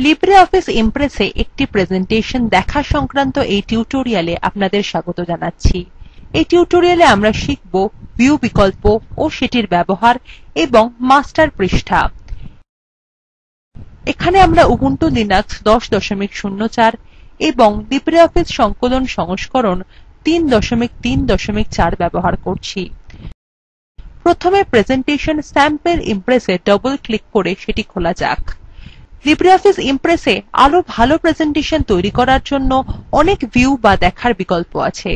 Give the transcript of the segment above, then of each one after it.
LibreOffice Impressএ একটি presentation দেখা সংক্রান্ত এই টিউটোরিয়ালে আপনাদের স্বাগত জানাচ্ছি। এই টিউটোরিয়ালে আমরা শিখব ভিউ বিকল্প ও সেটির ব্যবহার এবং মাস্টার পৃষ্ঠা। এখানে আমরা উবুন্টু লিনাক্স 10.04 এবং লিব্রিঅফিস সংকলন সংস্করণ 3.3.4 ব্যবহার করছি। প্রথমে প্রেজেন্টেশন স্যাম্পল ইমপ্রেসে ডবল ক্লিক করে সেটি খোলা যাক। লিব্রিঅফিস ইমপ্রেসে আরো ভালো প্রেজেন্টেশন তৈরি করার জন্য অনেক ভিউ বা দেখার বিকল্প আছে।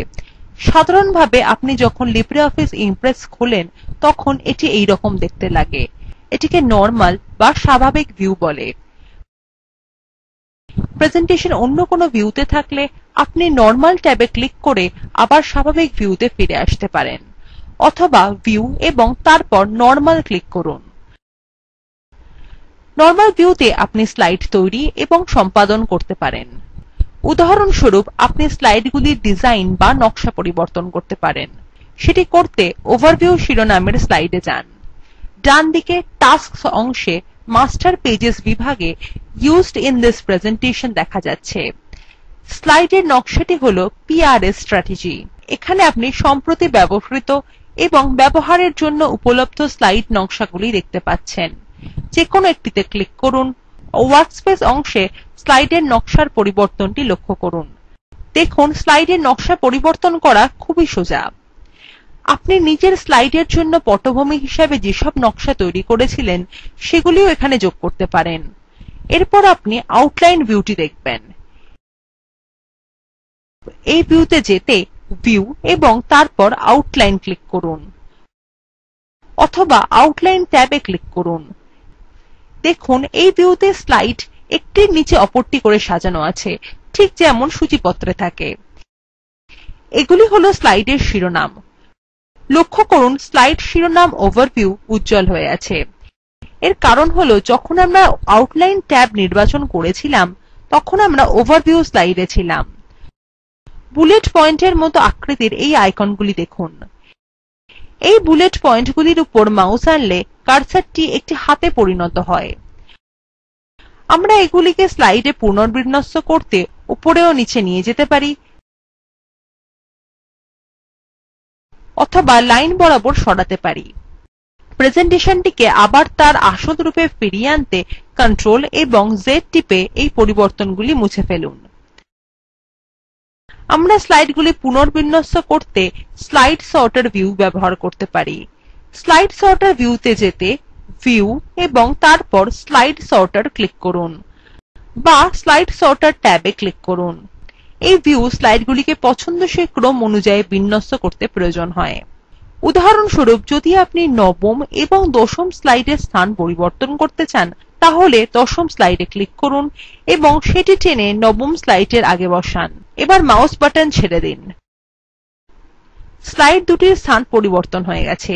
সাধারণভাবে আপনি যখন লিব্রিঅফিস ইমপ্রেস খোলেন তখন এটি এইরকম দেখতে লাগে। এটিকে নরমাল বা স্বাভাবিক ভিউ বলে। প্রেজেন্টেশন অন্য কোনো ভিউতে থাকলে আপনি নরমাল ট্যাবে ক্লিক করে আবার স্বাভাবিক ভিউতে ফিরে আসতে পারেন, অথবা ভিউ এবং তারপর নরমাল ক্লিক করুন। নরমাল ভিউতে আপনি স্লাইড তৈরি এবং সম্পাদন করতে পারেন। উদাহরণস্বরূপ আপনি স্লাইডগুলির ডিজাইন বা নকশা পরিবর্তন করতে পারেন। সেটি করতে ওভারভিউ শিরোনামের স্লাইডে যান। ডান দিকে টাস্কস অংশে মাস্টার পেজেস বিভাগে ইউজড ইন দিস প্রেজেন্টেশন দেখা যাচ্ছে। স্লাইডের নকশাটি হল PRS স্ট্র্যাটেজি। এখানে আপনি সম্প্রতি ব্যবহৃত এবং ব্যবহারের জন্য উপলব্ধ স্লাইড নকশাগুলি দেখতে পাচ্ছেন। যেকোনো একটিতে ক্লিক করুন ও ওয়ার্কস্পেস অংশে স্লাইডের নকশার পরিবর্তনটি লক্ষ্য করুন। দেখুন স্লাইডের নকশা পরিবর্তন করা খুবই সোজা। আপনি নিজের স্লাইডের জন্য পটভূমি হিসাবে যেসব নকশা তৈরি করেছিলেন সেগুলিও এখানে যোগ করতে পারেন। এরপর আপনি আউটলাইন ভিউটি দেখবেন। এই ভিউতে যেতে ভিউ এবং তারপর আউটলাইন ক্লিক করুন, অথবা আউটলাইন ট্যাবে ক্লিক করুন। দেখুন এই ভিউতে স্লাইড একটির নিচে অপরটি করে সাজানো আছে, ঠিক যেমন সূচিপত্রে থাকে। এগুলি হল স্লাইডের শিরোনাম। লক্ষ্য করুন স্লাইড শিরোনাম ওভারভিউ উজ্জ্বল হয়ে আছে। এর কারণ হল যখন আমরা আউটলাইন ট্যাব নির্বাচন করেছিলাম তখন আমরা ওভারভিউ স্লাইডে ছিলাম। বুলেট পয়েন্টের মতো আকৃতির এই আইকনগুলি দেখুন। এই বুলেট পয়েন্টগুলির উপর মাউস আনলে কার্সারটি একটি হাতে পরিণত হয়। আমরা এগুলিকে স্লাইডে পুনর্বিন্যস্ত করতে উপরে ও নিচে নিয়ে যেতে পারি, অথবা লাইন বরাবর সরাতে পারি। প্রেজেন্টেশনটিকে আবার তার আসল রূপে ফিরিয়ে আনতে Ctrl এবং Z টিপে এই পরিবর্তনগুলি মুছে ফেলুন। আমরা স্লাইডগুলি পুনর্বিন্যস্ত করতে স্লাইড সর্টার ভিউ ব্যবহার করতে পারি। স্লাইড সর্টার ভিউতে যেতে ভিউ এবং তারপর স্লাইড সর্টার ক্লিক করুন, বা স্লাইড সর্টার ট্যাবে ক্লিক করুন। এই ভিউ স্লাইডগুলিকে পছন্দসই ক্রম অনুযায়ী বিন্যস্ত করতে প্রয়োজন হয়। উদাহরণস্বরূপ যদি আপনি নবম এবং দশম স্লাইডের স্থান পরিবর্তন করতে চান তাহলে দশম স্লাইডে ক্লিক করুন এবং সেটি টেনে নবম স্লাইডের আগে বসান। এবার মাউস বাটন ছেড়ে দিন। স্লাইড দুটির স্থান পরিবর্তন হয়ে গেছে।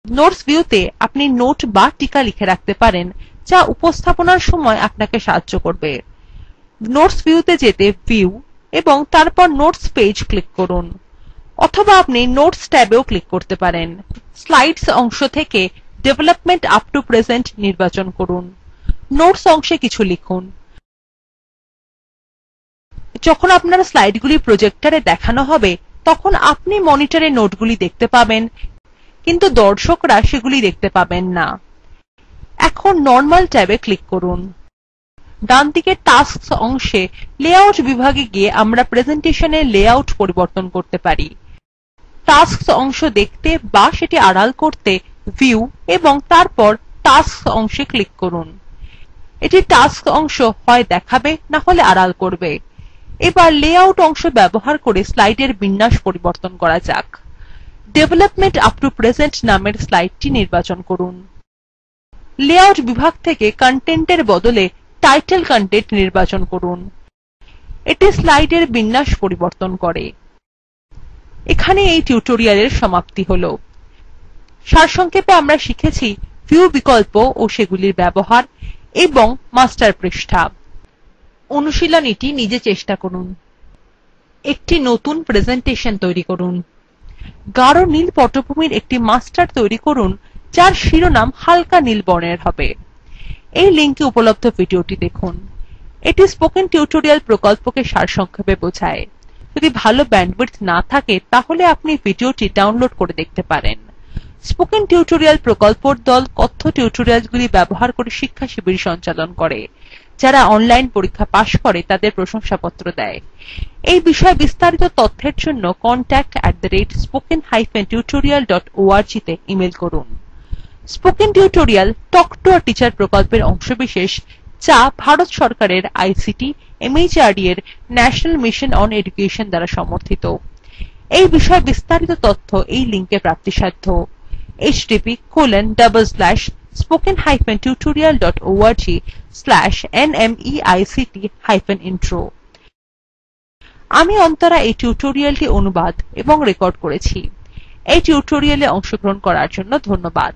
নোটস ভিউতে আপনি নোট বা টিকা লিখে রাখতে পারেন যা উপস্থাপনার সময় আপনাকে সাহায্য করবে। নোটস ভিউতে যেতে ভিউ এবং তারপর নোটস পেজ ক্লিক করুন, অথবা আপনি নোটস ট্যাবেও ক্লিক করতে পারেন। স্লাইডস অংশ থেকে ডেভেলপমেন্ট আপ টু প্রেজেন্ট নির্বাচন করুন। নোটস অংশে কিছু লিখুন। যখন আপনার স্লাইডগুলি প্রজেক্টরে দেখানো হবে তখন আপনি মনিটরে নোটগুলি দেখতে পাবেন, কিন্তু দর্শকরা সেগুলি দেখতে পাবেন না। এখন নরমাল ট্যাবে ক্লিক করুন। ডান দিকে টাস্কস অংশে লেআউট বিভাগে গিয়ে আমরা প্রেজেন্টেশনের লেআউট পরিবর্তন করতে পারি। টাস্কস অংশ দেখতে বা সেটি আড়াল করতে ভিউ এবং তারপর টাস্কস অংশে ক্লিক করুন। এটি টাস্ক অংশ হয় দেখাবে না হলে আড়াল করবে। এবার লেআউট অংশ ব্যবহার করে স্লাইডের বিন্যাস পরিবর্তন করা যাক। ডেভেলপমেন্ট আপ টু প্রেজেন্ট নামের স্লাইডটি নির্বাচন করুন। লেআউট বিভাগ থেকে কন্টেন্টের বদলে টাইটেল কন্টেন্ট নির্বাচন করুন। এটি স্লাইডের বিন্যাস পরিবর্তন করে। এখানে এই টিউটোরিয়ালের সমাপ্তি হল। সারসংক্ষেপে আমরা শিখেছি ভিউ বিকল্প ও সেগুলির ব্যবহার এবং মাস্টার পৃষ্ঠা। অনুশীলনীটি নিজে চেষ্টা করুন। একটি নতুন প্রেজেন্টেশন তৈরি করুন। গাঢ় নীল পটভূমির একটি মাস্টার তৈরি করুন যার শিরোনাম হালকা নীল বর্ণের হবে। এই লিঙ্কে উপলব্ধ ভিডিওটি দেখুন। এটি স্পোকেন টিউটোরিয়াল প্রকল্পকে সারসংক্ষেপে বোঝায়। যদি ভালো ব্যান্ডউইডথ না থাকে তাহলে আপনি ভিডিওটি ডাউনলোড করে দেখতে পারেন। স্পোকেন টিউটোরিয়াল প্রকল্পর দল কথ্য টিউটোরিয়ালগুলি ব্যবহার করে শিক্ষাশিবির সঞ্চালন করে। যারা অনলাইন পরীক্ষা পাস করে তাদের প্রশংসাপত্র দেয়। এই বিষয়ে বিস্তারিত তথ্যের জন্য contact@spoken-tutorial.org তে ইমেল করুন। Spoken tutorial talk to a teacher প্রকল্পের অংশবিশেষ, যা ভারত সরকারের আইসিটি MHRD এর ন্যাশনাল মিশন অন এডুকেশন দ্বারা সমর্থিত। এই বিষয়ে বিস্তারিত তথ্য এই লিঙ্কে প্রাপ্তিসাধ্য। http://spokentutorial.org/nmeict-intro। আমি অন্তরা এই টিউটোরিয়ালটি অনুবাদ এবং রেকর্ড করেছি। এই টিউটোরিয়ালে অংশগ্রহণ করার জন্য ধন্যবাদ।